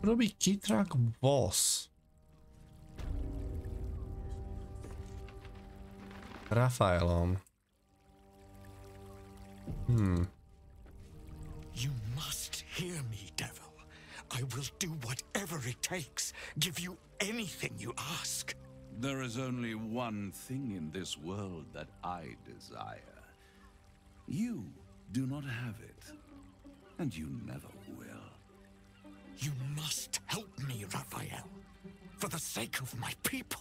Robí kytrak boss. Rafaelom. You must hear me, devil. I will do whatever it takes. Give you anything you ask. There is only one thing in this world that I desire. You do not have it, and you never will. You must help me, Raphael, for the sake of my people.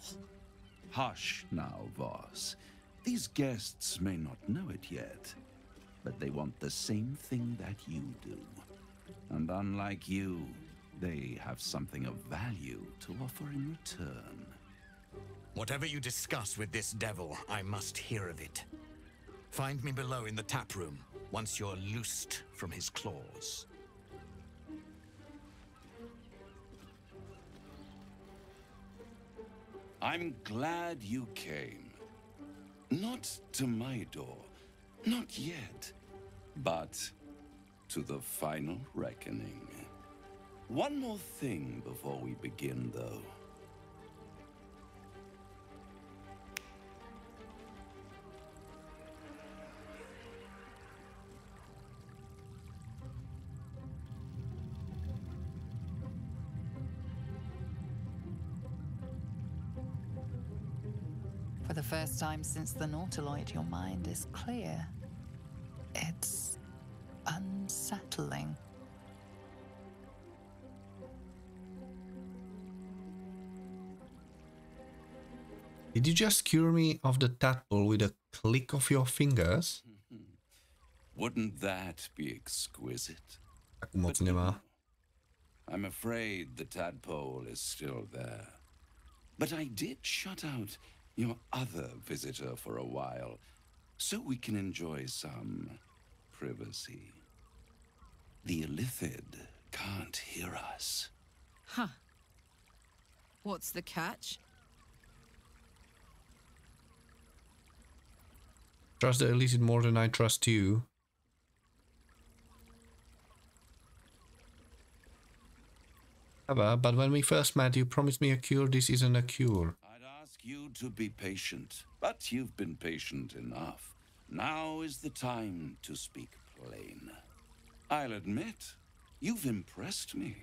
Hush now, Voss. These guests may not know it yet, but they want the same thing that you do. And unlike you, they have something of value to offer in return. Whatever you discuss with this devil, I must hear of it. Find me below in the tap room, once you're loosed from his claws. I'm glad you came. Not to my door, not yet, but to the final reckoning. One more thing before we begin, though. For the first time since the Nautiloid, your mind is clear. It's unsettling. Did you just cure me of the tadpole with a click of your fingers? Wouldn't that be exquisite? Takú moc nemá. I'm afraid the tadpole is still there. But I did shut out your other visitor for a while, so we can enjoy some privacy. The Illithid can't hear us. Huh. What's the catch? Trust the Illithid more than I trust you. But when we first met, you promised me a cure. This isn't a cure. I'd ask you to be patient, but you've been patient enough. Now is the time to speak plain. I'll admit, you've impressed me.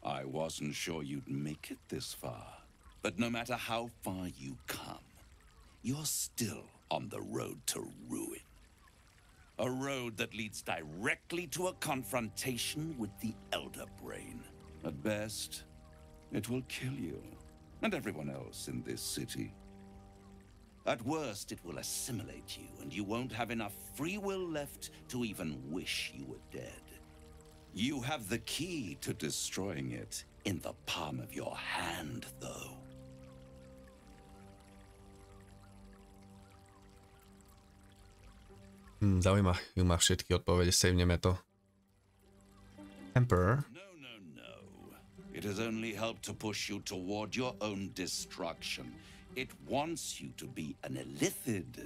I wasn't sure you'd make it this far, but no matter how far you come, you're still on the road to ruin. A road that leads directly to a confrontation with the Elder Brain. At best, it will kill you and everyone else in this city. At worst, it will assimilate you, and you won't have enough free will left to even wish you were dead. You have the key to destroying it in the palm of your hand, though. Zaujímajú ma všetky odpovede, savneme to. Emperor. No. It has only helped to push you toward your own destruction. It wants you to be an Illithid,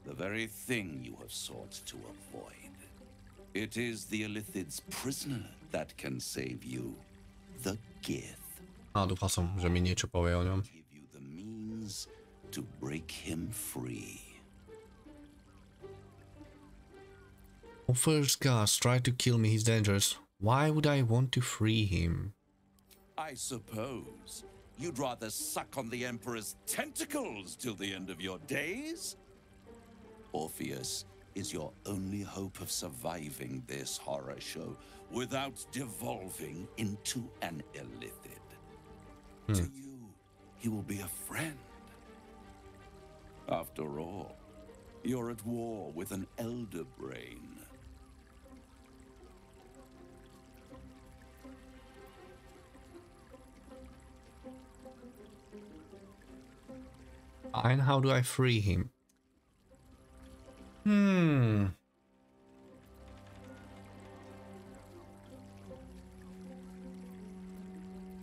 the very thing you have sought to avoid. It is the Illithid's prisoner that can save you, the Gith. Dúfal som, že mi niečo povie o ňom. Give you the means to break him free. When first gods tried to kill me, he's dangerous. Why would I want to free him? I suppose you'd rather suck on the Emperor's tentacles till the end of your days? Orpheus is your only hope of surviving this horror show without devolving into an Illithid. To you, he will be a friend. After all, you're at war with an Elder Brain. And how do I free him?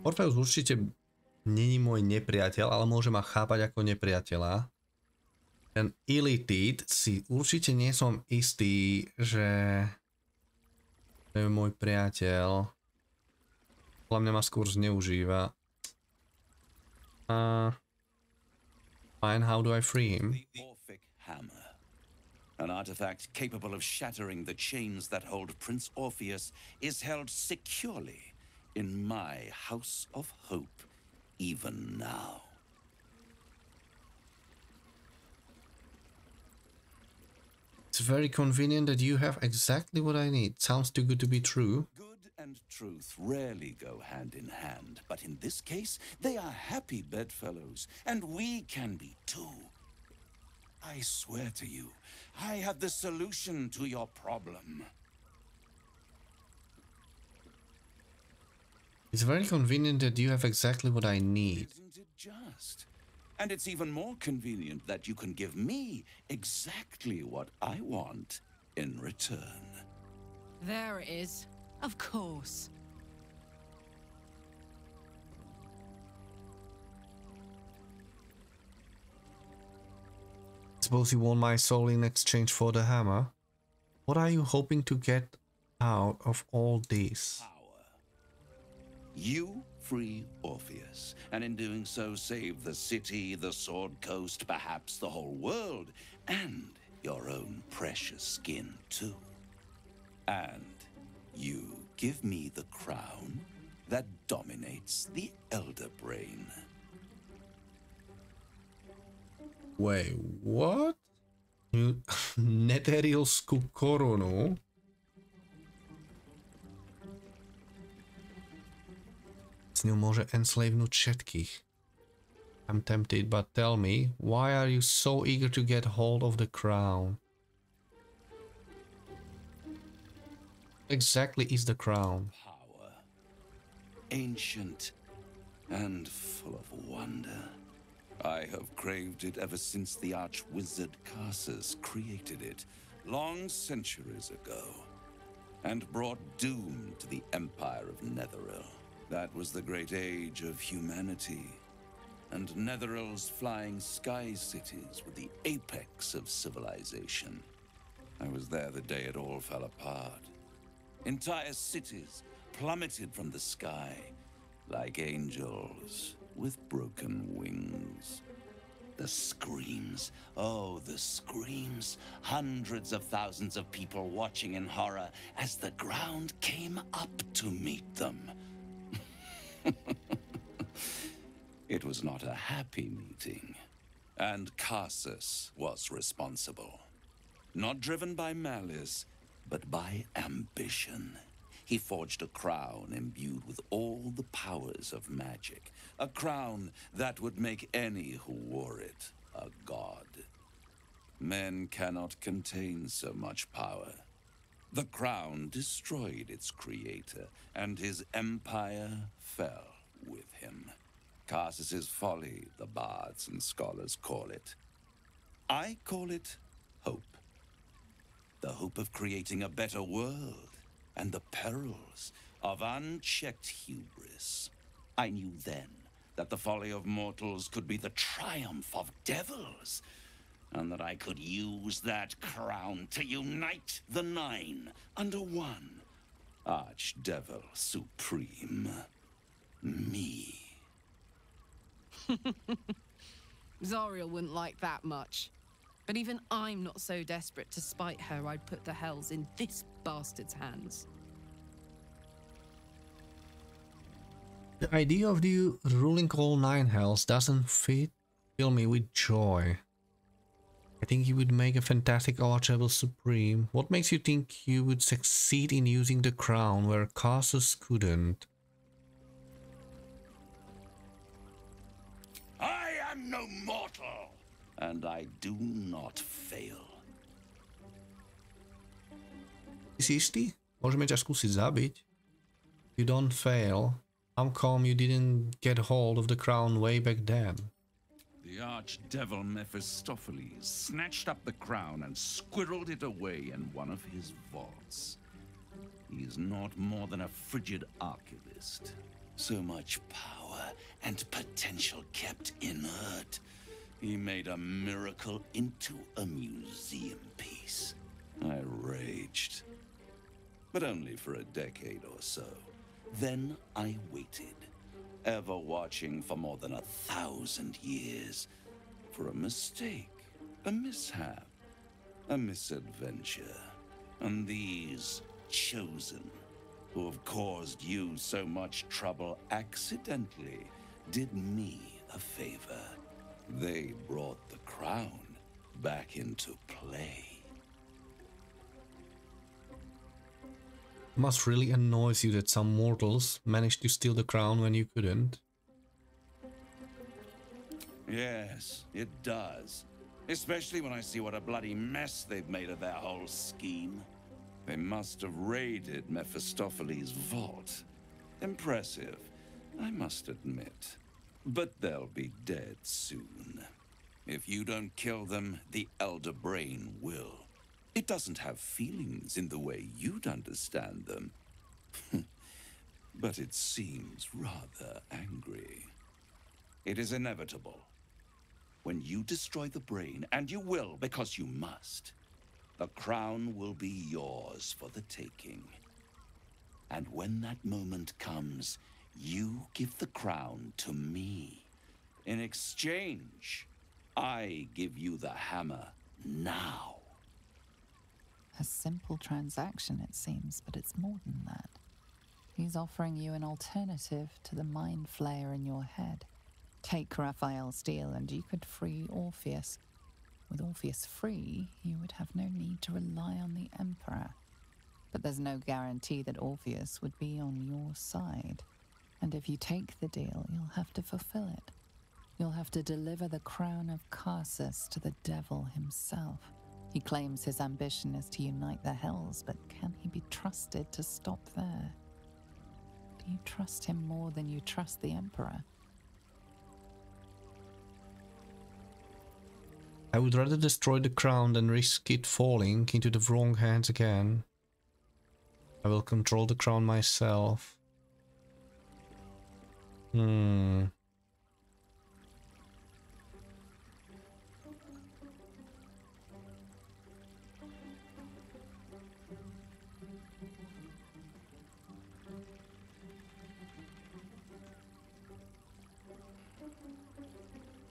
Orpheus určite není môj nepriateľ, ale môže ma chápať ako nepriateľa. Ten Illithid si určite nie som istý, že je môj priateľ. Podľa mňa ma skôr zneužíva. Fine, how do I free him? The Orphic Hammer. An artifact capable of shattering the chains that hold Prince Orpheus is held securely in my House of Hope, even now. It's very convenient that you have exactly what I need. Sounds too good to be true. Good and truth rarely go hand in hand, but in this case, they are happy bedfellows, and we can be too. I swear to you, I have the solution to your problem. It's very convenient that you have exactly what I need. Isn't it just? And it's even more convenient that you can give me exactly what I want in return. There it is. Of course. Suppose you want my soul in exchange for the hammer? What are you hoping to get out of all this? Power. You free Orpheus, and in doing so save the city, the Sword Coast, perhaps the whole world, and your own precious skin too. And you give me the crown that dominates the Elder Brain. Wait, what? Neterielskú korunu? S ňou môže enslavenúť všetkých. I'm tempted, but tell me, why are you so eager to get hold of the crown? Exactly is the crown. Power. Ancient and full of wonder. I have craved it ever since the arch-wizard Carsus created it, long centuries ago, and brought doom to the Empire of Netheril. That was the great age of humanity, and Netheril's flying sky cities were the apex of civilization. I was there the day it all fell apart. Entire cities plummeted from the sky like angels with broken wings. The screams, oh, the screams. Hundreds of thousands of people watching in horror as the ground came up to meet them. It was not a happy meeting, and Carsus was responsible. Not driven by malice, but by ambition. He forged a crown imbued with all the powers of magic. A crown that would make any who wore it a god. Men cannot contain so much power. The crown destroyed its creator, and his empire fell with him. Carsus's folly, the bards and scholars call it. I call it hope. The hope of creating a better world, and the perils of unchecked hubris. I knew then that the folly of mortals could be the triumph of devils, and that I could use that crown to unite the Nine under one Archdevil Supreme. Me. Zariel wouldn't like that much. But even I'm not so desperate to spite her I'd put the hells in this bastard's hands. The idea of you ruling all 9 hells doesn't fill me with joy. I think you would make a fantastic Archdevil Supreme. What makes you think you would succeed in using the crown where Carsus couldn't? I am no mortal, and I do not fail. Si istý? Môžeme ťa skúsiť zabiť. You don't fail. How come you didn't get hold of the crown way back then? The archdevil Mephistopheles snatched up the crown and squirreled it away in one of his vaults. He is not more than a frigid archivist. So much power and potential kept inert. He made a miracle into a museum piece. I raged. But only for a decade or so. Then I waited, ever watching for more than 1,000 years, for a mistake, a mishap, a misadventure. And these chosen, who have caused you so much trouble accidentally, did me a favor. They brought the crown back into play. Must really annoys you that some mortals managed to steal the crown when you couldn't. Yes, it does. Especially when I see what a bloody mess they've made of their whole scheme. They must have raided Mephistopheles' vault. Impressive, I must admit. But they'll be dead soon. If you don't kill them, the Elder Brain will. It doesn't have feelings in the way you'd understand them. But it seems rather angry. It is inevitable. When you destroy the brain, and you will because you must, the crown will be yours for the taking. And when that moment comes, you give the crown to me. In exchange, I give you the hammer now. A simple transaction, it seems, but it's more than that. He's offering you an alternative to the mind flayer in your head. Take Raphael's steel and you could free Orpheus. With Orpheus free, you would have no need to rely on the Emperor. But there's no guarantee that Orpheus would be on your side. And if you take the deal, you'll have to fulfill it. You'll have to deliver the crown of Carsus to the devil himself. He claims his ambition is to unite the hells, but can he be trusted to stop there? Do you trust him more than you trust the Emperor? I would rather destroy the crown than risk it falling into the wrong hands again. I will control the crown myself.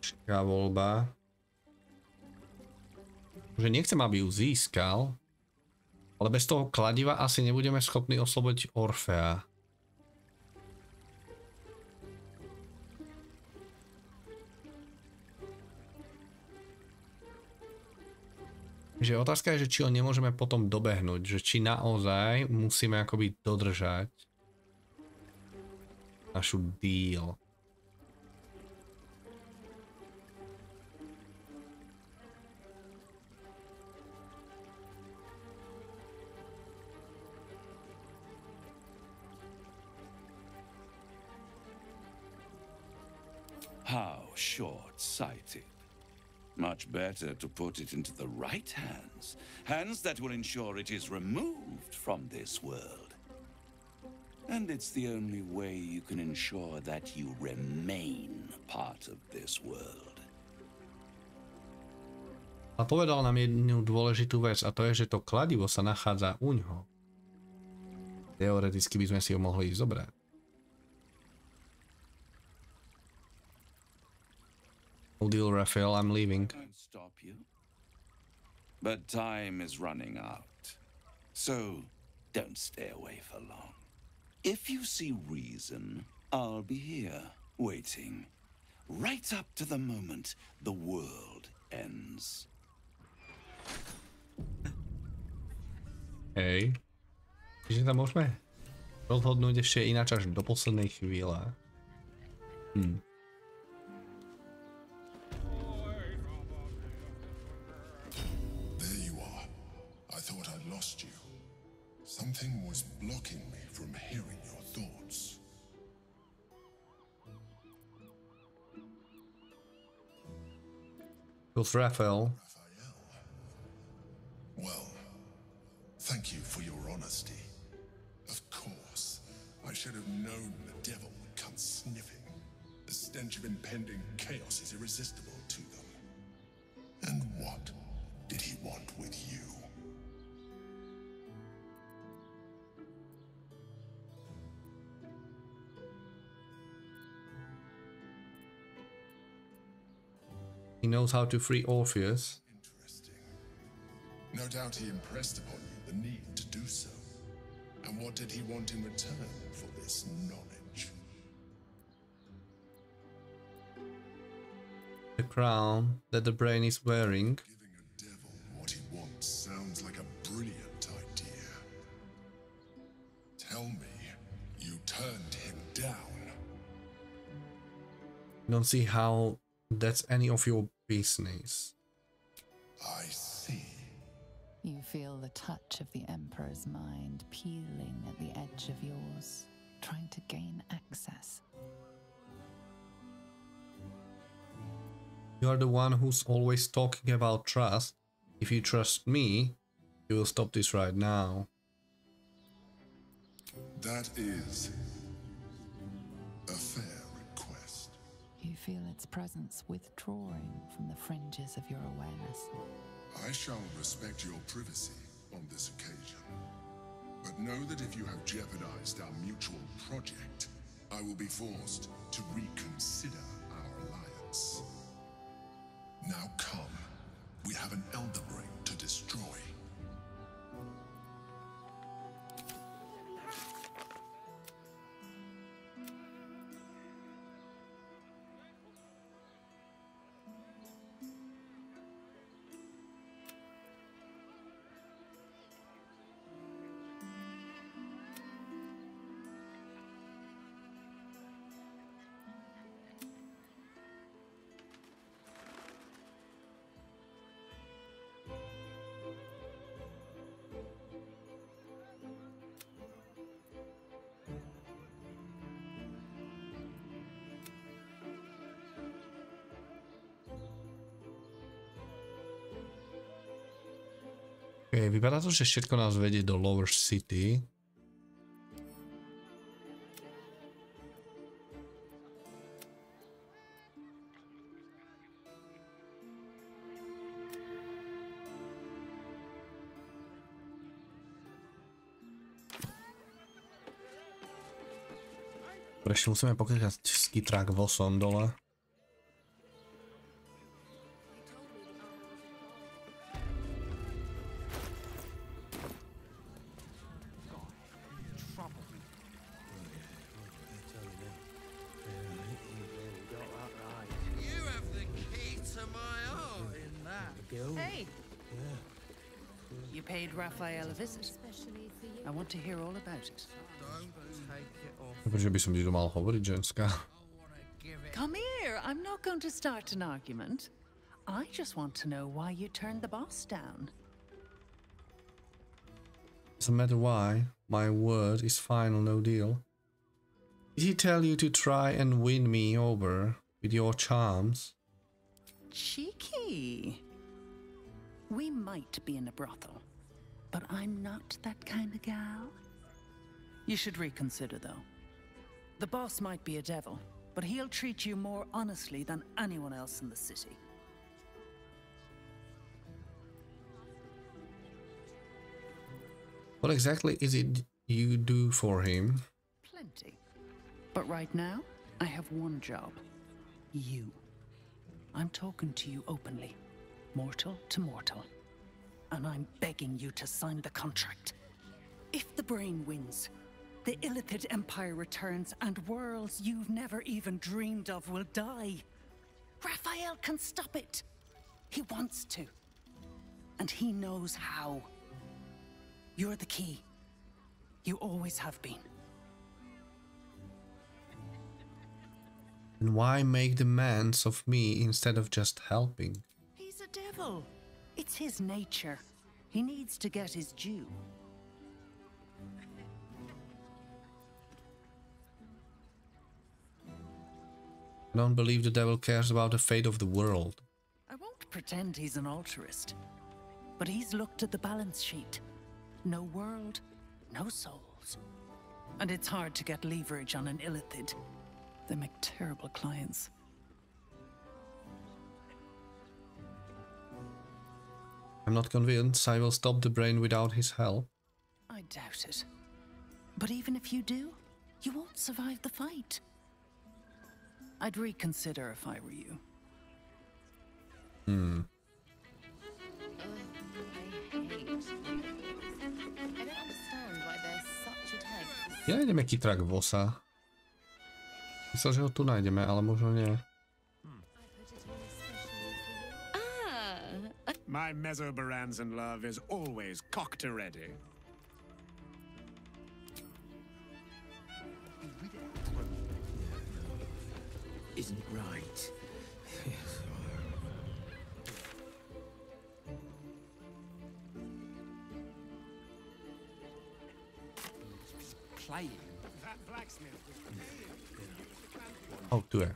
Čiká voľba. Že nechcem, aby ju získal, ale bez toho kladiva asi nebudeme schopní oslobodiť Orfea. Že otázka je, že či ho nemôžeme potom dobehnúť, že či naozaj musíme akoby dodržať našu deal. How short-sighted. Much better to put it into the right hands. Hands that will ensure it is removed from this world. And it's the only way you can ensure that you remain part of this world. A povedal nám jednu dôležitú vec, a to je, že to kladivo sa nachádza u ňoho. Teoreticky by sme si ho mohli zobrať. No deal, Raphael, I'm leaving. I won't stop you. But time is running out. So don't stay away for long. If you see reason, I'll be here, waiting. Right up to the moment the world ends. Hej. Čiže tam môžeme rozhodnúť ešte ináč až do poslednej chvíle. There you are. I thought I'd lost you. Something was blocking me from hearing your thoughts. With Raphael. Well, thank you for your honesty. Of course, I should have known the devil would come sniffing. The stench of impending chaos is irresistible to them. And what did he want with you? He knows how to free Orpheus. Interesting. No doubt he impressed upon you the need to do so. And what did he want in return for this knowledge? The crown that the brain is wearing. Giving a devil what he wants sounds like a brilliant idea. Tell me, you turned him down. Don't see how that's any of your business. I see. You feel the touch of the Emperor's mind peeling at the edge of yours, trying to gain access. You are the one who's always talking about trust. If you trust me, you will stop this right now. That is a fair request. You feel its presence withdrawing from the fringes of your awareness. I shall respect your privacy on this occasion. But know that if you have jeopardized our mutual project, I will be forced to reconsider our alliance. Now come. We have an elder brain to destroy. Okay, vypadá to, že všetko nás vedie do Lower City. Ešte musíme pokecať skitrák vosom dole. Raphael a visit. I want to hear all about it. Prečo by som ti to mal hovoriť, ženská? Come here. I'm not going to start an argument. I just want to know why you turned the boss down. Doesn't matter why. My word is final, no deal. Did he tell you to try and win me over with your charms? Cheeky. We might be in a brothel, but I'm not that kind of gal. You should reconsider, though. The boss might be a devil, but he'll treat you more honestly than anyone else in the city. What exactly is it you do for him? Plenty. But right now, I have one job. You. I'm talking to you openly, mortal to mortal. And I'm begging you to sign the contract. If the brain wins, the Illithid Empire returns and worlds you've never even dreamed of will die. Raphael can stop it. He wants to. And he knows how. You're the key. You always have been. And why make demands of me instead of just helping? He's a devil. It's his nature. He needs to get his due. I don't believe the devil cares about the fate of the world. I won't pretend he's an altruist, but he's looked at the balance sheet. No world, no souls. And it's hard to get leverage on an Illithid. They make terrible clients. I'm not convinced I will stop the brain without his help. I doubt it. But even if you do, you won't survive the fight. I'd reconsider if I were you. Hmm. Nenájdeme kytrak vosa. Myslel, že ho tu nájdeme, ale možno nie. My Mesobaranzan love is always cocked ready. Isn't right. Playing. That blacksmith was Oh, tu je.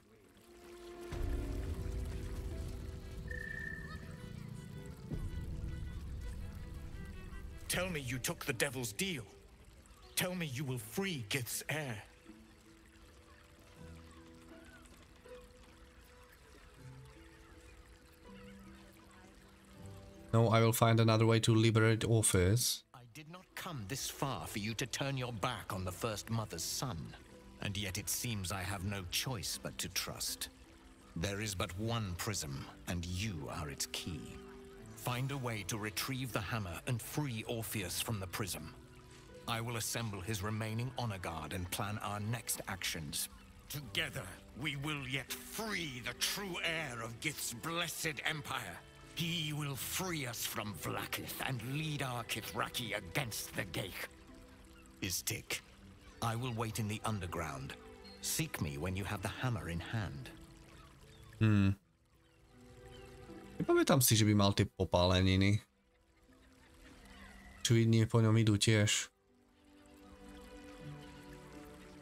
Tell me you took the devil's deal. Tell me you will free Gith's heir. No, I will find another way to liberate Orpheus. I did not come this far for you to turn your back on the first mother's son. And yet it seems I have no choice but to trust. There is but one prism, and you are its key. Find a way to retrieve the hammer and free Orpheus from the prism. I will assemble his remaining honor guard and plan our next actions. Together, we will yet free the true heir of Gith's blessed empire. He will free us from Vlaakith and lead our Kithraki against the Geich. Istik, I will wait in the underground. Seek me when you have the hammer in hand. Nepamätám si, že by mal tie popáleniny. Čuvidnie po ňom idú tiež.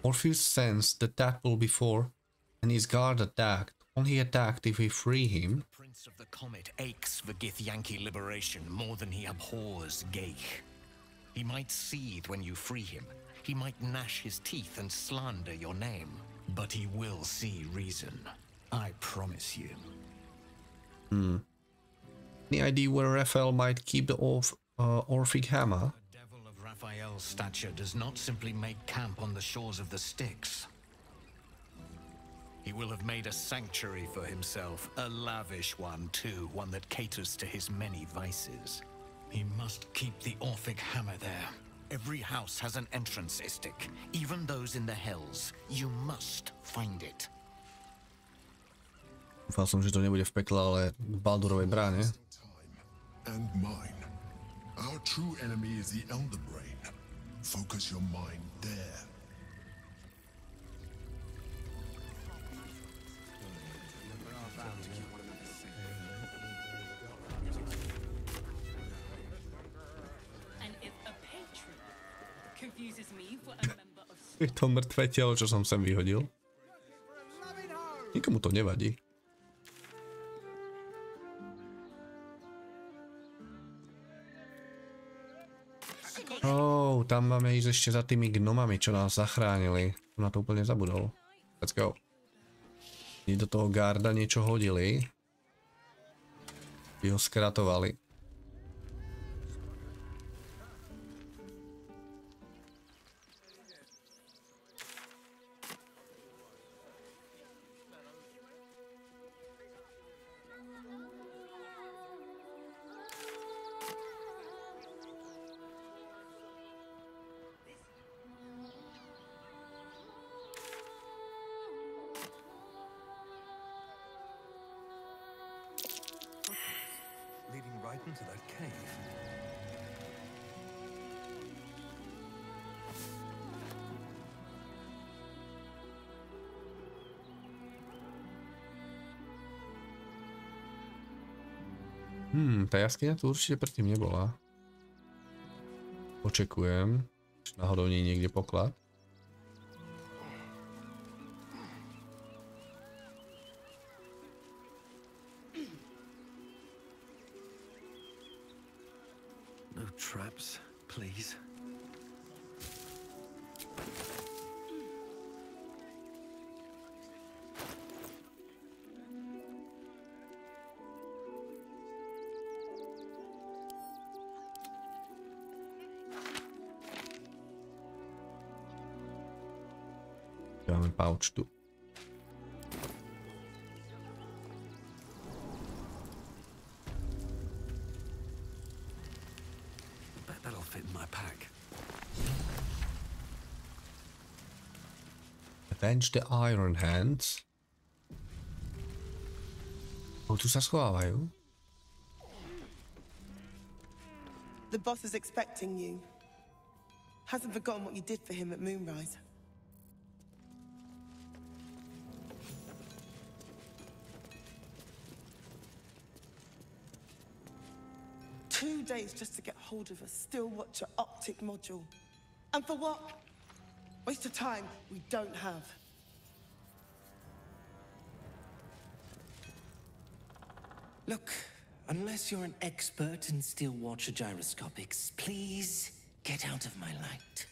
Orpheus sensed the tadpole before, and his guard attacked. Only attacked if we free him. The Prince of the Comet aches for Githyanki liberation more than he abhors Geich. He might seethe when you free him. He might gnash his teeth and slander your name. But he will see reason. I promise you. Any idea where Raphael might keep the Orphic hammer? The devil of Raphael's stature does not simply make camp on the shores of the Styx. He will have made a sanctuary for himself, a lavish one too, one that caters to his many vices. He must keep the Orphic hammer there. Every house has an entrance, Istik, even those in the hells. You must find it. Dúfal som, že to nebude v pekle, ale v Baldurovej bráne. And mine. Our true enemy is the Elder Brain. Focus your mind there. Je to mŕtve telo, čo som sem vyhodil. Nikomu to nevadí. Tam máme ísť ešte za tými gnomami, čo nás zachránili. Som na to úplne zabudol. Let's go. Do toho garda niečo hodili. By ho skratovali. Leading right into that cave. Tá jaskyňa tu určite predtým nebola. Počekujem, či náhodou nie je niekde poklad. No traps, please. Máme pouch tu. fit in my pack. Avenge the Iron Hands. Tu sa schovávajú. The boss is expecting you. Hasn't forgotten what you did for him at Moonrise. Two days just to get hold of a still watcher optic module. And for what? Waste of time we don't have. Look, unless you're an expert in still watcher gyroscopics, please get out of my light.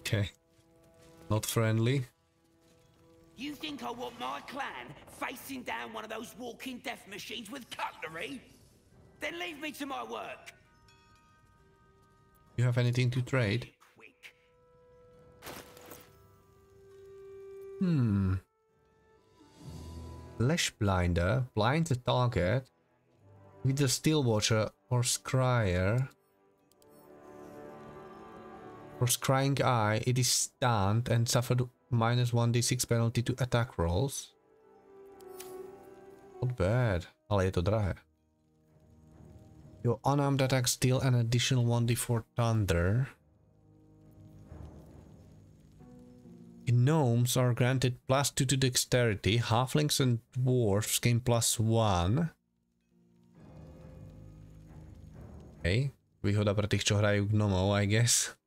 Okay. Not friendly. You think I want my clan facing down one of those walking death machines with cutlery? Then leave me to my work. You have anything to trade? Flesh blinder blinds the target with the steel watcher or scryer. For scrying eye, it is stunned and suffered minus 1d6 penalty to attack rolls. Not bad, ale je to drahé. Your unarmed attacks deal an additional 1d4 thunder. Gnomes are granted +2 to dexterity. Halflings and dwarves gain +1. Okay. Výhoda pre tých, čo hrajú gnomov, I guess.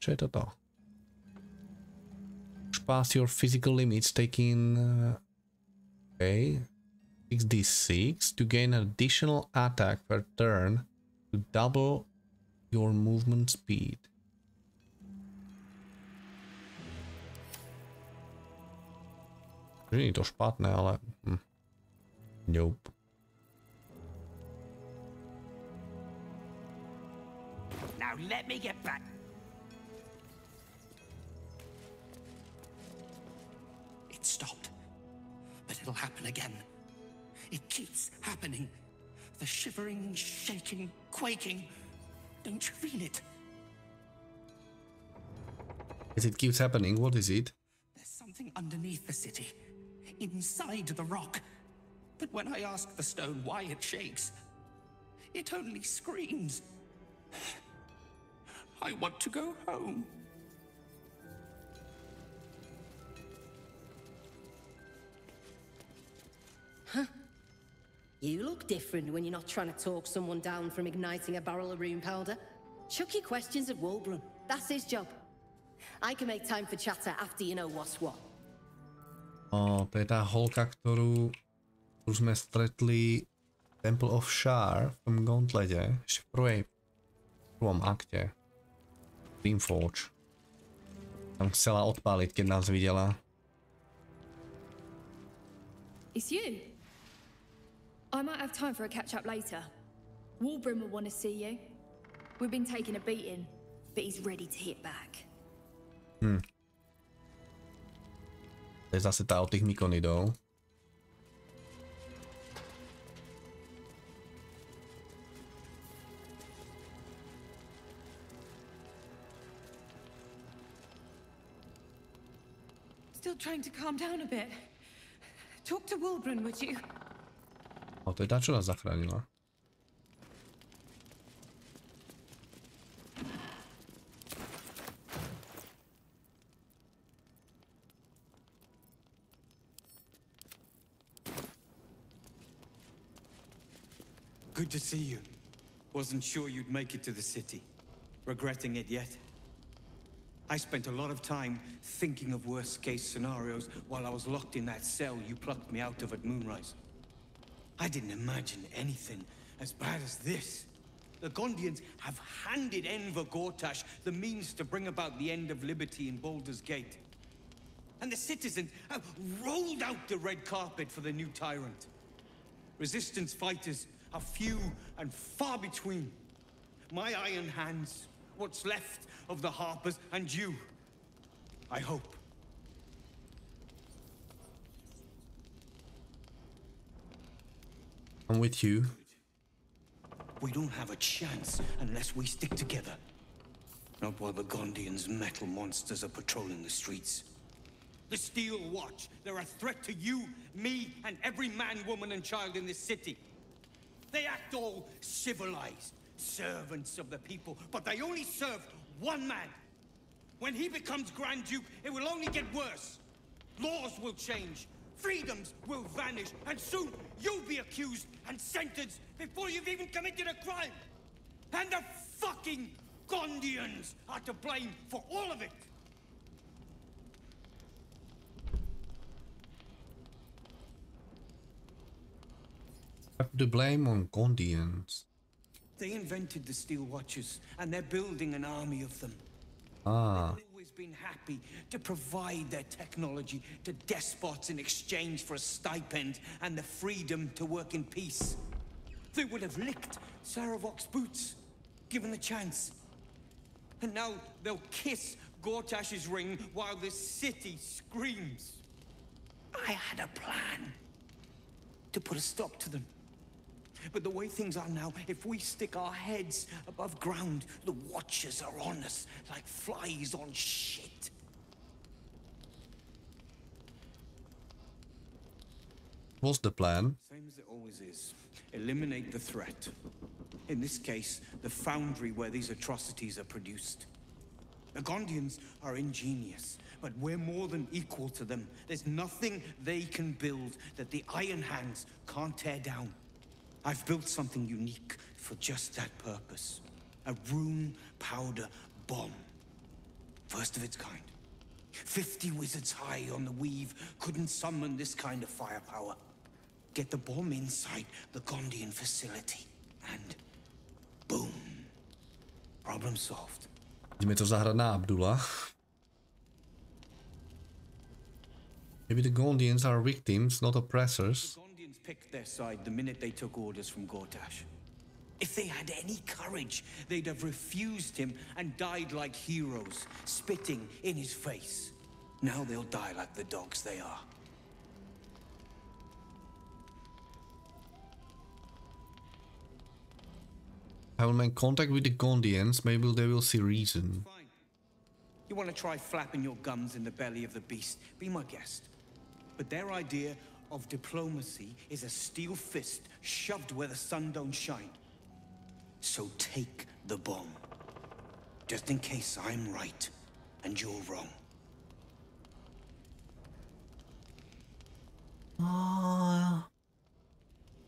Čo je toto? Pass your physical limits, taking okay, 6d6 to gain an additional attack per turn to double your movement speed. Nie je to špatné, ale nope. Now let me get back. It stopped, but it'll happen again. It keeps happening. The shivering, shaking, quaking. Don't you feel it? As it keeps happening, what is it? There's something underneath the city, inside the rock. But when I ask the stone why it shakes, it only screams. I want to go home. Huh? You look different when you're not trying to talk someone down from igniting a barrel of rune powder. Chuck your questions at Wulbrum. That's his job. I can make time for chatter after you know what's what. To je tá holka, ktorú sme stretli v Temple of Shar v tom Gauntlete, ešte v prvom akte. Dreamforge. Tam chcela odpáliť, keď nás videla. It's you. I might have time for a catch-up later. Wulbrum will want to see you. We've been taking a beating, but he's ready to hit back. To je zase tá od tých mykonidov. Still trying to calm down a bit. Talk to Wulbrum, would you? To je tá, čo nás zachránila. Good to see you. Wasn't sure you'd make it to the city. Regretting it yet? I spent a lot of time thinking of worst-case scenarios while I was locked in that cell you plucked me out of at Moonrise. I didn't imagine anything as bad as this. The Gondians have handed Enver Gortash the means to bring about the end of liberty in Baldur's Gate. And the citizens have rolled out the red carpet for the new tyrant. Resistance fighters are few and far between. My iron hands, what's left of the Harpers, and you, I hope. I'm with you. We don't have a chance unless we stick together. Not while the Gondians' metal monsters are patrolling the streets. The Steel Watch, they're a threat to you, me, and every man, woman, and child in this city. They act all civilized, servants of the people, but they only serve one man. When he becomes Grand Duke, it will only get worse. Laws will change, freedoms will vanish, and soon you'll be accused and sentenced before you've even committed a crime. And the fucking Gondians are to blame for all of it. The blame on Gondians. They invented the Steel Watchers, and they're building an army of them. Ah. They've always been happy to provide their technology to despots in exchange for a stipend and the freedom to work in peace. They would have licked Saravok's boots, given the chance. And now they'll kiss Gortash's ring while the city screams. I had a plan to put a stop to them. But the way things are now, if we stick our heads above ground, the Watchers are on us like flies on shit. What's the plan? Same as it always is. Eliminate the threat. In this case, the foundry where these atrocities are produced. The Gondians are ingenious, but we're more than equal to them. There's nothing they can build that the Iron Hands can't tear down. I've built something unique for just that purpose. A rune powder bomb. First of its kind. 50 wizards high on the weave couldn't summon this kind of firepower. Get the bomb inside the Gondian facility. And boom. Problem solved. Ideme to zahrať na Abdula. Maybe the Gondians are victims, not oppressors. The Gondians picked their side the minute they took orders from Gortash. If they had any courage, they'd have refused him and died like heroes, spitting in his face. Now they'll die like the dogs they are. I will make contact with the Gondians, maybe they will see reason. Fine. You want to try flapping your gums in the belly of the beast? Be my guest. But their idea of diplomacy is a steel fist shoved where the sun don't shine. So take the bomb. Just in case I'm right and you're wrong.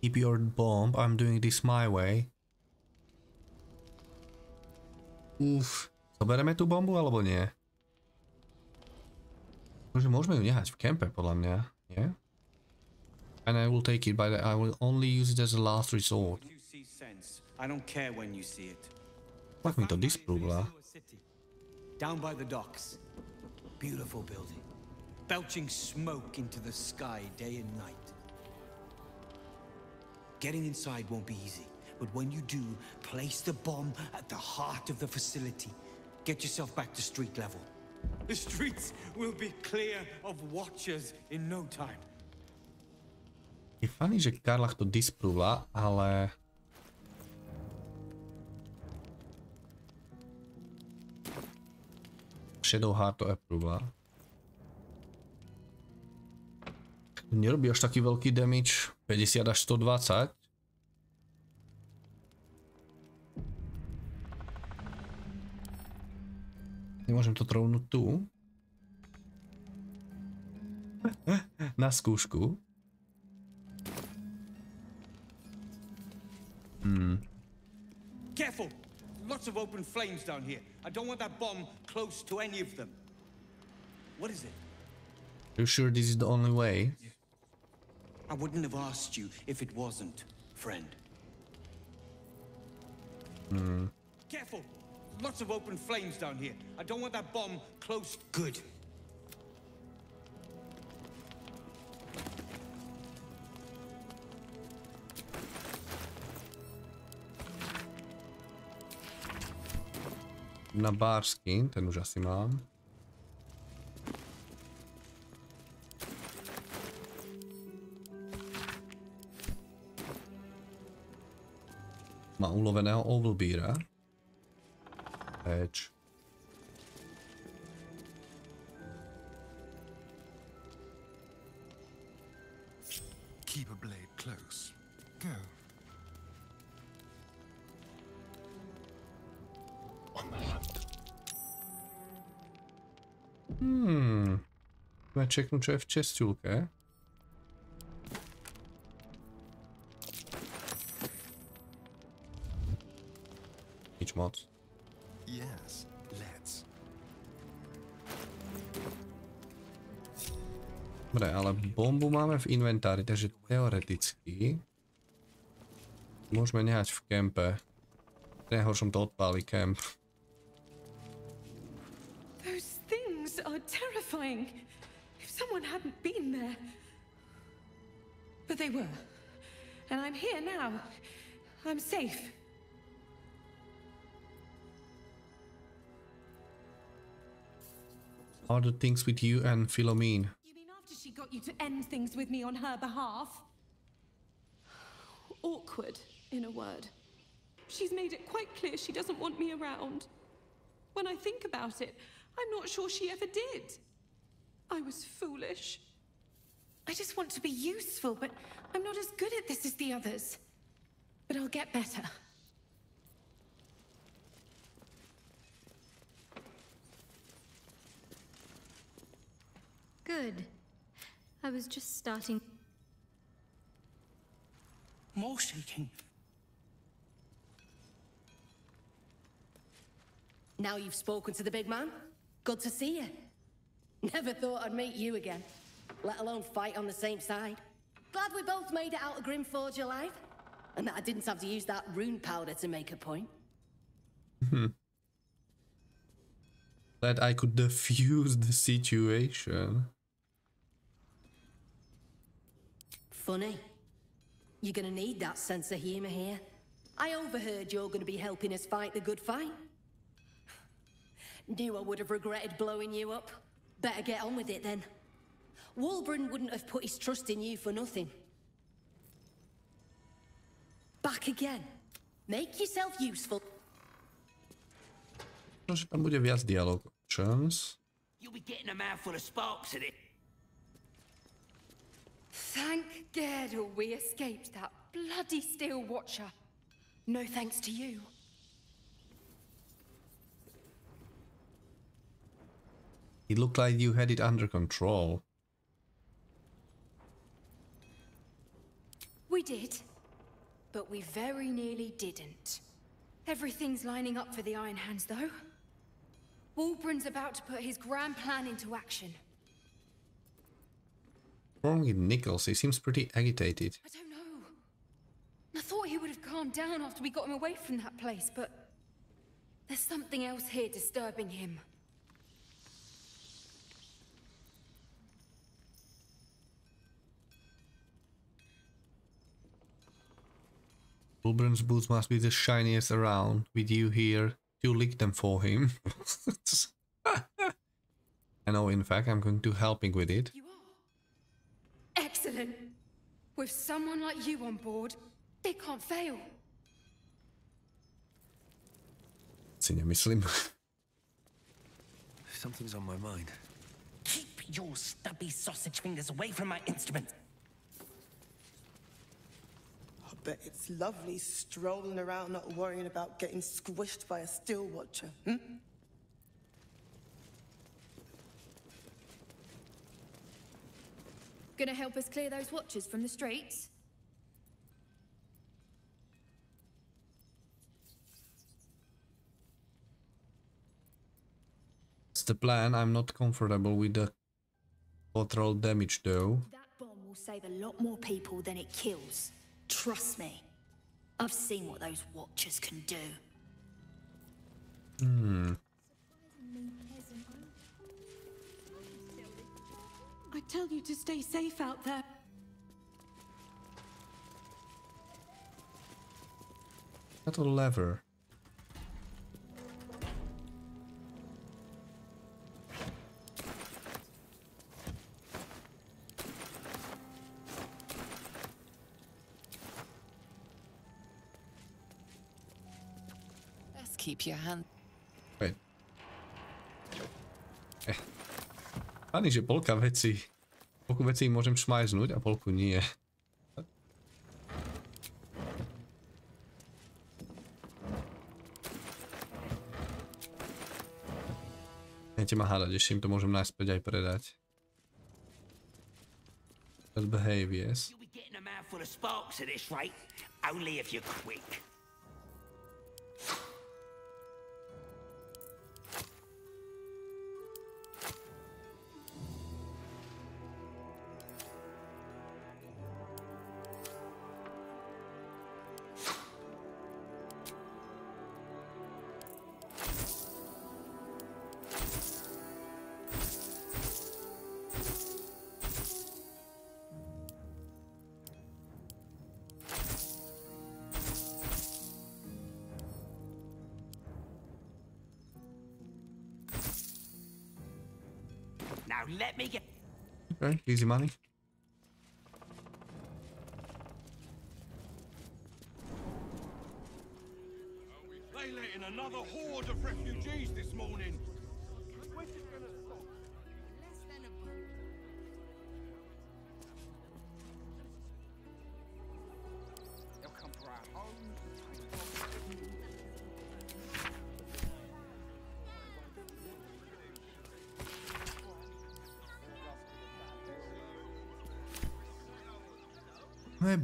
Keep your bomb, I'm doing this my way. Zoberieme tú bombu alebo nie? Takže môžeme ju nehať v kempe podľa mňa, nie? And I will take it, but I will only use it as a last resort. I don't care when you see it. Tak mi to disprúvla. Down by the docks. Beautiful building. Belching smoke into the sky day and night. Getting inside won't be easy, but when you do, place the bomb at the heart of the facility. Get yourself back to street level. The streets will be clear of Watchers in no time. Je funny, že Karlach to disprúvla, ale... Shadowheart to apprúvla. Nerobí až taký veľký damage, 50 až 120. Nemôžem to trovnúť tu. Na skúšku. Careful! Lots of open flames down here. I don't want that bomb close to any of them. What is it? Are you sure this is the only way? I wouldn't have asked you if it wasn't, friend. Careful! Lots of open flames down here. I don't want that bomb close. Good. Na bar skin, ten už asi mám. Má uloveného ovelbíra. Edge. Keep a blade close. Go. On the hunt. Budeme čeknúť, čo je v česťulke. Nič moc. Yes, let's. Dobre, ale bombu máme v inventári, takže teoreticky môžeme nehať v kempe. V najhoršom to odpáli kemp. Those things are terrifying. If someone hadn't been there. But they were. And I'm here now. I'm safe. How are the things with you and Philomene? You mean after she got you to end things with me on her behalf? Awkward, in a word. She's made it quite clear she doesn't want me around. When I think about it, I'm not sure she ever did. I was foolish. I just want to be useful, but I'm not as good at this as the others. But I'll get better. Good. I was just starting. More shaking. Now you've spoken to the big man? Good to see you. Never thought I'd meet you again, let alone fight on the same side. Glad we both made it out of Grimforge alive, and that I didn't have to use that rune powder to make a point. Glad I could defuse the situation. Funny. You're gonna need that sense of humor here. I overheard you're gonna be helping us fight the good fight. Knew I would have regretted blowing you up. Better get on with it then. Wulbren wouldn't have put his trust in you for nothing. Back again. Make yourself useful. Že tam bude viac dialog options. You'll be getting a mouthful of sparks in it. Thank Gerdle we escaped that bloody Steel Watcher. No thanks to you. It looked like you had it under control. We did, but we very nearly didn't. Everything's lining up for the Iron Hands, though. Wulbren's about to put his grand plan into action. What's wrong with Nichols? He seems pretty agitated. I don't know. I thought he would have calmed down after we got him away from that place, but there's something else here disturbing him. Wulbren's boots must be the shiniest around. With you here to lick them for him. I know, in fact, I'm going to helping with it. You are? Excellent. With someone like you on board, it can't fail. Si nemyslím. Something's on my mind. Keep your stubby sausage fingers away from my instrument. I bet it's lovely strolling around not worrying about getting squished by a Steel Watcher, Gonna help us clear those watchers from the streets? That's the plan. I'm not comfortable with the collateral damage though. That bomb will save a lot more people than it kills. Trust me. I've seen what those watchers can do. I tell you to stay safe out there. Got a lever. keep your hand. Wait. Ani, že polku vecí môžem šmajznúť a polku nie. Nechajte ma hádať, ešte im to môžem naspäť aj predať. Just behave, yes. You'll be getting a mouthful of sparks at this rate, only if you're quick. Now let me get... Okay, easy money. They let in another horde of refugees this morning. Where's it gonna stop? Less than a boat. They'll come for our homes.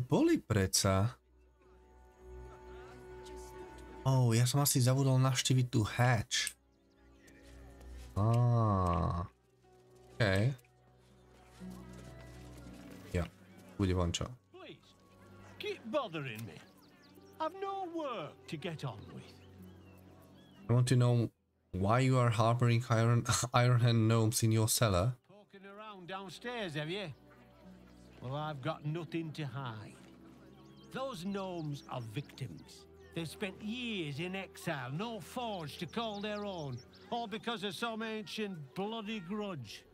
Boli preca. Ja som asi zabudol navštíviť tú hatch. OK. Ja, bude vončo. Please, keep bothering me. I've no work to get on with. I want to know why you are harboring iron hand gnomes in your cellar. Poking around downstairs, have you? Well, I've got nothing to hide. Those gnomes are victims. They've spent years in exile, no forge to call their own, all because of some ancient bloody grudge.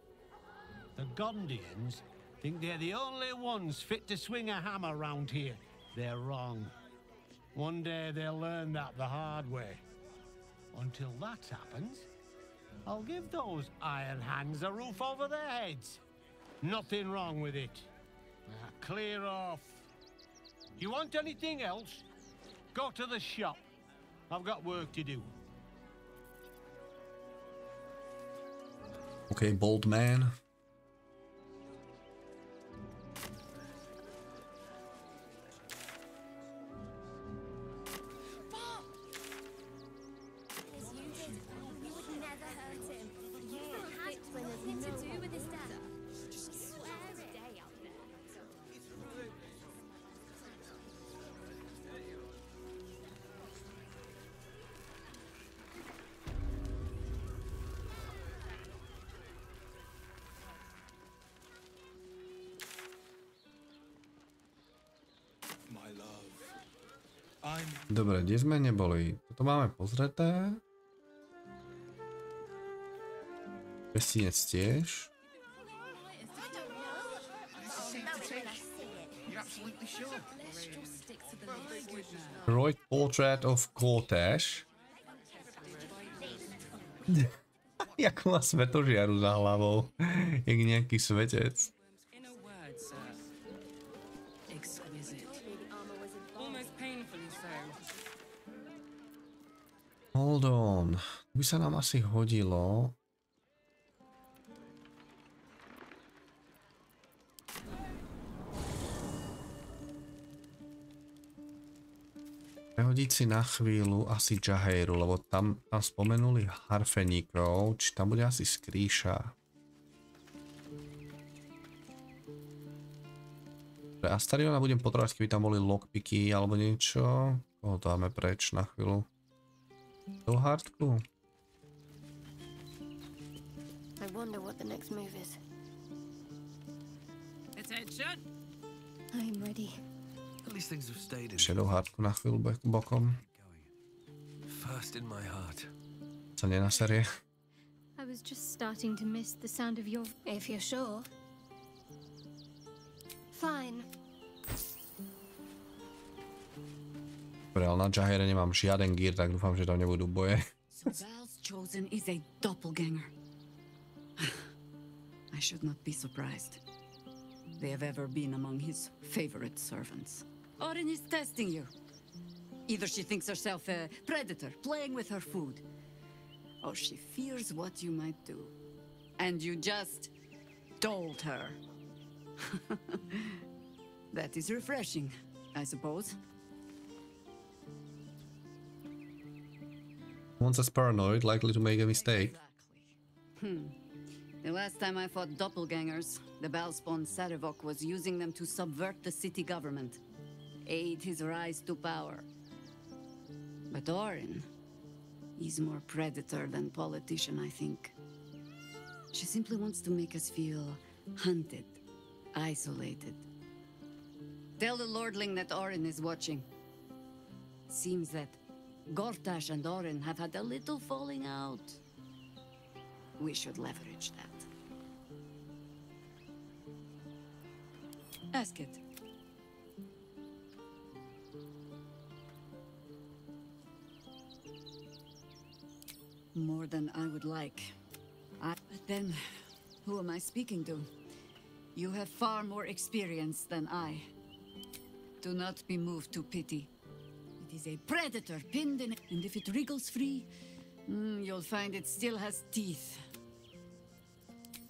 The Gondians think they're the only ones fit to swing a hammer round here. They're wrong. One day they'll learn that the hard way. Until that happens, I'll give those iron hands a roof over their heads. Nothing wrong with it. Now, clear off. You want anything else? Go to the shop. I've got work to do. Okay, bold man. Dobre, kde sme neboli? Toto máme pozreté. Vestinec tiež. Right portrait of Cortash. Jak má svetožiaru za hlavou. Jak nejaký svetec. Hold on. By sa nám asi hodilo. Prehodiť si na chvíľu asi Jaheiru, lebo tam spomenuli harfeníkov, či tam bude asi skrýša. Pre Astariona budem potrebovať, keby tam boli lockpicky alebo niečo. Koho dáme preč na chvíľu? Dohardku. I wonder what the next move is. Attention. I'm ready. At least things have stayed in. Shadowhardku na chvíľu bokom. First in my heart. Sa nenaserie. I was just starting to miss the sound of your... If you're sure. Fine. neprel. Na Jahire nemám žiaden gear, tak dúfam, že tam nebudú boje. So Val's chosen is a doppelganger. I should not be surprised. They have ever been among his favorite servants. Orin is testing you. Either she thinks herself a predator playing with her food, or she fears what you might do. And you just told her. That is refreshing, I suppose. Once as paranoid, likely to make a mistake. The last time I fought doppelgangers, the Balspawn Sarevok was using them to subvert the city government, aid his rise to power. But Orin, he's more predator than politician, I think. She simply wants to make us feel hunted, isolated. Tell the Lordling that Orin is watching. Seems that Gortash and Orin have had a little falling out. We should leverage that. Ask it. More than I would like. But then, who am I speaking to? You have far more experience than I. Do not be moved to pity. It is a predator pinned in it, and if it wriggles free, you'll find it still has teeth.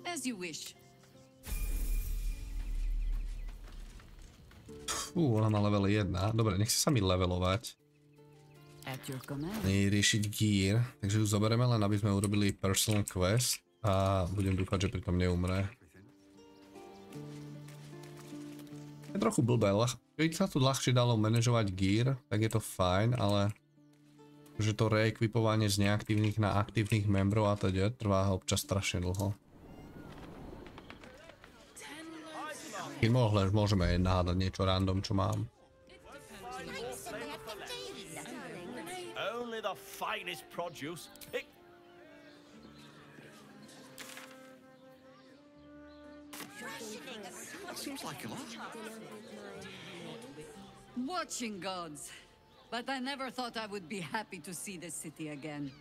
As you wish. Ona má level 1. Dobre, nechce sa mi levelovať. Riešiť gear. Takže ju zoberieme len, aby sme urobili personal quest. A budem dúfať, že pritom neumre. Je trochu blbé. Keď sa tu ľahšie dalo manažovať gear, tak je to fajn, ale že to reekvipovanie z neaktívnych na aktívnych membrov a teda trvá občas strašne dlho. Keď môžeme nahádať niečo random, čo mám. Only the finest produce. Seems like a lot. Watching gods. But I never thought I would be happy to see the city again.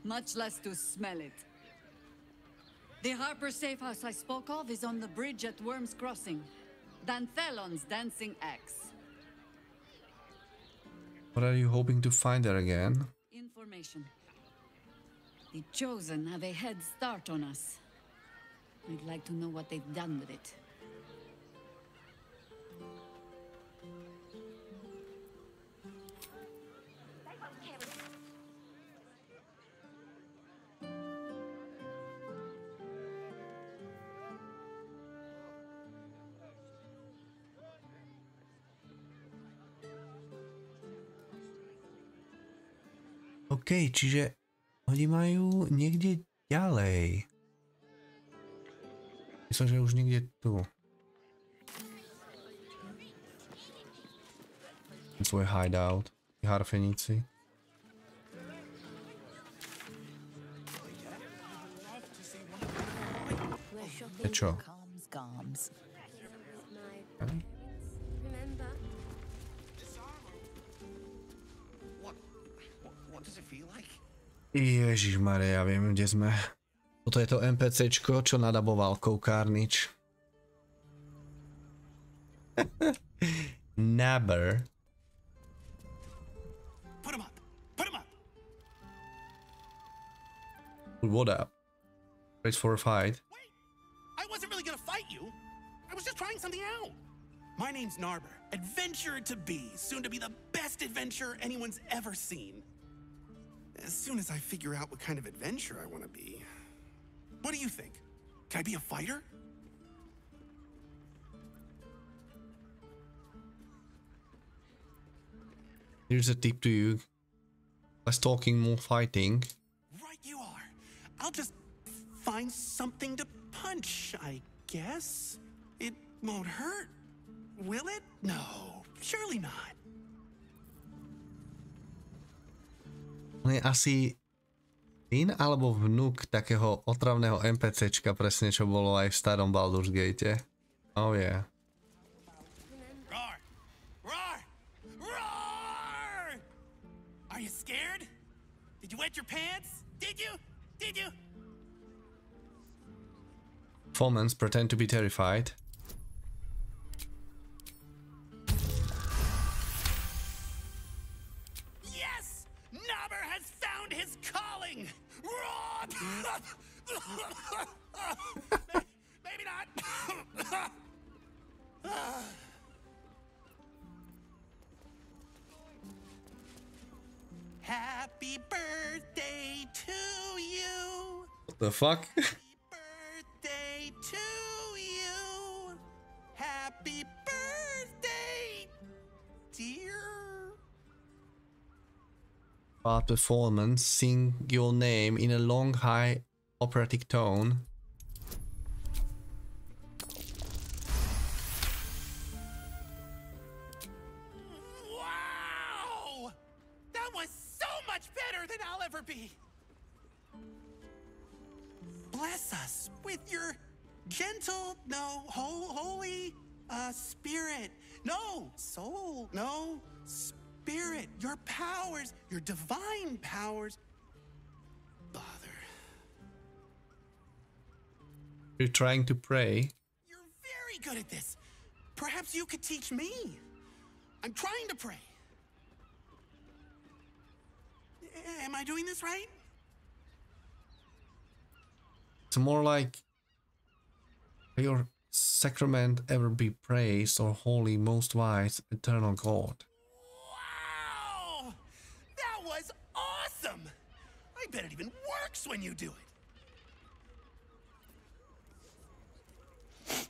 Much less to smell it. The Harper safe house I spoke of is on the bridge at Worm's Crossing. Danthelon's dancing axe. What are you hoping to find there again? Information. The Chosen have a head start on us. I'd like to know what they've done with it. OK, čiže oni majú niekde ďalej. Myslím, že už niekde tu. Svoj hideout. Harfeníci. Je čo? Ježišmare, ja viem, kde sme. Toto je to NPCčko, čo nadaboval Koukárnič. Nabber. Put him up! Put him up! What up? Race for a fight. Wait! I wasn't really gonna fight you. I was just trying something out. My name's Narber. Adventurer to be. Soon to be the best adventurer anyone's ever seen. As soon as I figure out what kind of adventurer I want to be. What do you think? Can I be a fighter? Here's a tip to you. Less talking, more fighting. Right you are. I'll just find something to punch, I guess. It won't hurt, will it? No, surely not. On je asi syn alebo vnuk takého otravného NPCčka, presne čo bolo aj v starom Baldur's Gate. Oh yeah. Roar! Roar! Roar! Did you wet your pants? Did you? Did you? Performance, pretend to be terrified. Yes! Nobber has found his calling! Maybe not. Happy birthday to you. What the fuck? Birthday to you. Happy birthday, dear. Part performance, sing your name in a long, high operatic tone. Wow! That was so much better than I'll ever be. Bless us with your gentle, no, holy, spirit. No, soul, no, spirit. Your powers, your divine powers. Bother. You're trying to pray. Very good at this. Perhaps you could teach me. I'm trying to pray. Am I doing this right? It's more like, may your sacrament ever be praised, or holy, most wise, eternal God. Wow! That was awesome! I bet it even works when you do it.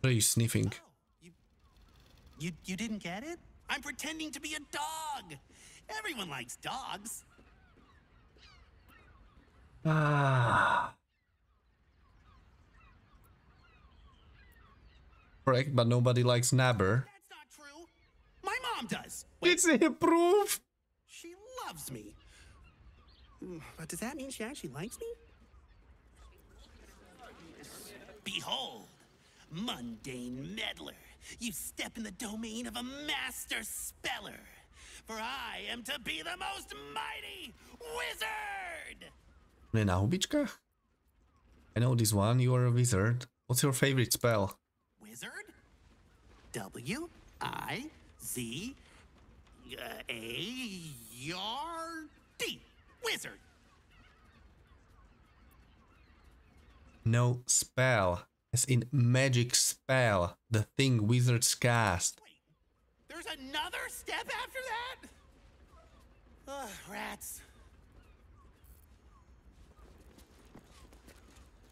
What are you sniffing? You didn't get it? I'm pretending to be a dog. Everyone likes dogs. Correct, but nobody likes Nabber. That's not true. My mom does. It's a proof. She loves me. But does that mean she actually likes me? Behold, mundane meddler. You step in the domain of a master speller. For I am to be the most mighty wizard! Na hubičkách? I know this one, you are a wizard. What's your favorite spell? Wizard? W-I-Z-A-R-D. Wizard. No, spell. As in magic spell. The thing wizards cast. Wait, there's another step after that? Ugh, rats.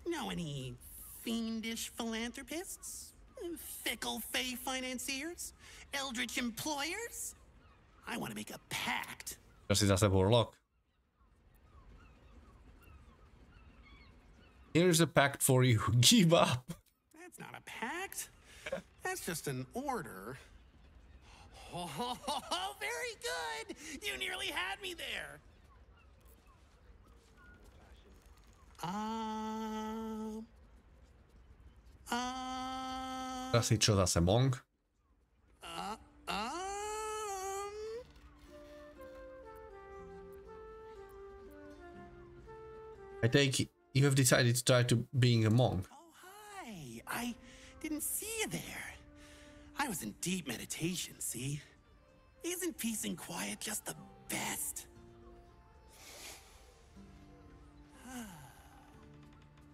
Know any fiendish philanthropists? Fickle fey financiers? Eldritch employers? I want to make a pact. Čo si zase warlock? Here's a pact for you. Give up. That's not a pact. That's just an order. Oh, very good. You nearly had me there. Teraz si čo zase monk? I take it you have decided to try to being a monk. Oh, hi. I didn't see you there. I was in deep meditation, see? Isn't peace and quiet just the best?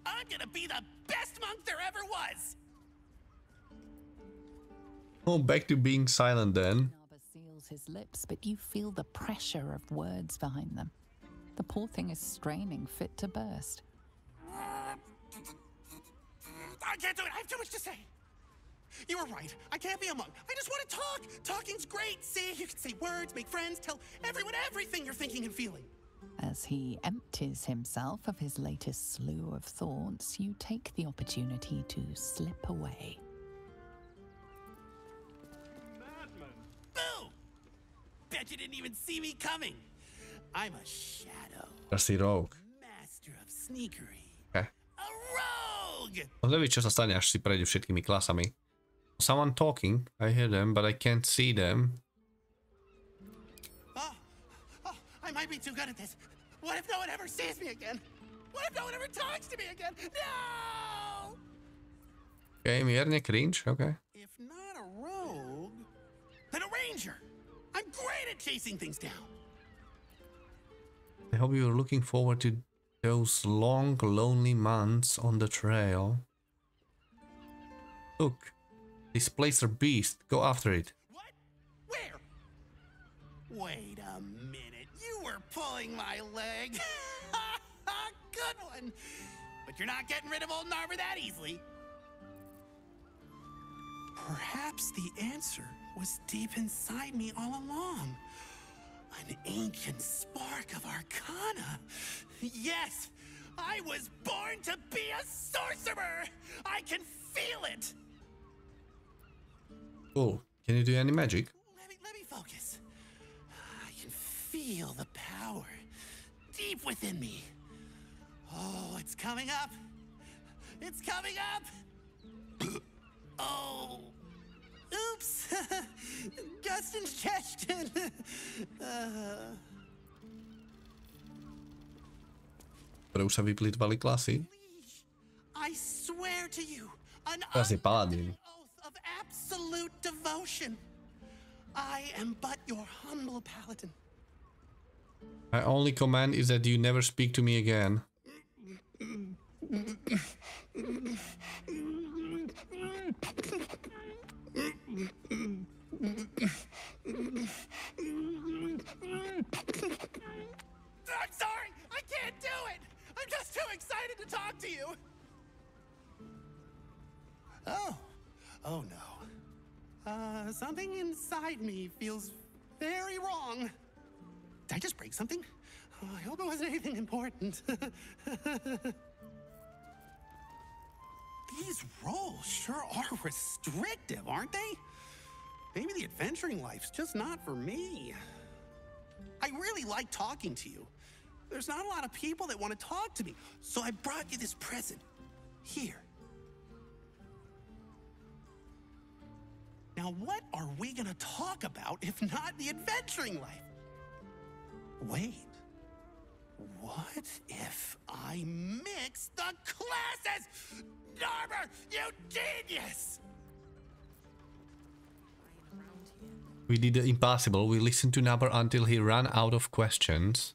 I'm gonna be the best monk there ever was! Oh, back to being silent then. Narber seals his lips, but you feel the pressure of words behind them. The poor thing is straining, fit to burst. I can't do it. I have too much to say. You were right. I can't be a monk. I just want to talk. Talking's great. See, you can say words, make friends, tell everyone everything you're thinking and feeling. As he empties himself of his latest slew of thoughts, you take the opportunity to slip away. Madman. Boo! Bet you didn't even see me coming. I'm a shadow. Teraz si rogue. Master of sneakery. Okay. A rogue! Nevíš, čo sa stane, až si prejde všetkými klasami. Someone talking, I hear them, but I can't see them. I might be too good at this. What if no one ever sees me again? What if no one ever talks to me again? No! Okay, mierne cringe, okay. If not a rogue, then a ranger. I'm great at chasing things down. I hope you're looking forward to those long, lonely months on the trail. Look, displacer beast. Go after it. What? Where? Wait a minute. You were pulling my leg. Good one. But you're not getting rid of old Narber that easily. Perhaps the answer was deep inside me all along. An ancient spark of arcana. Yes, I was born to be a sorcerer. I can feel it. Cool. Can you do any magic? Let me focus. I can feel the power deep within me. Oh, it's coming up. It's coming up. Oh. Oops. Just ingestion. Ktoré už sa vyplýtvali klasy. I swear to you, an Klasy paladín. oath of absolute devotion. I am but your humble paladin. My only command is that you never speak to me again. I'm sorry, I can't do it. I'm just too excited to talk to you. Oh no. Something inside me feels very wrong. Did I just break something? Oh, I hope it wasn't anything important. These roles sure are restrictive, aren't they? Maybe the adventuring life's just not for me. I really like talking to you. There's not a lot of people that want to talk to me, so I brought you this present. Here. Now, what are we gonna talk about if not the adventuring life? Wait. What if I mix the classes? Narber, you genius! We did the impossible. We listened to Narber until he ran out of questions.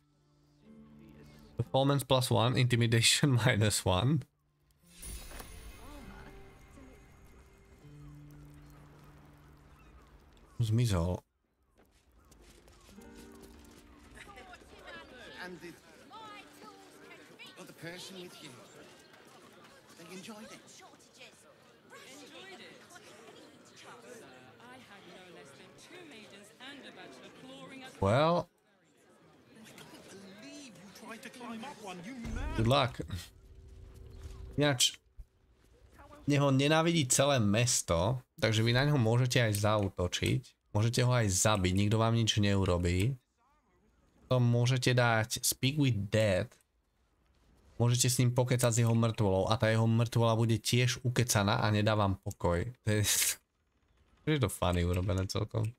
Performance +1, intimidation -1. Zmizol. And the other person with you, they enjoyed it. Enjoyed it? I had no less than 2 majors and a bachelor clawing at Well, Tried to climb up one, you good luck. Ináč, neho nenávidí celé mesto, takže vy na ňo môžete aj zaútočiť. Môžete ho aj zabiť, nikto vám nič neurobí. To môžete dať Speak with Dead. Môžete s ním pokecať s jeho mŕtvolou a tá jeho mŕtvola bude tiež ukecaná a nedá vám pokoj. Je to funny urobené celkom.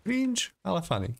Cringe, ale funny.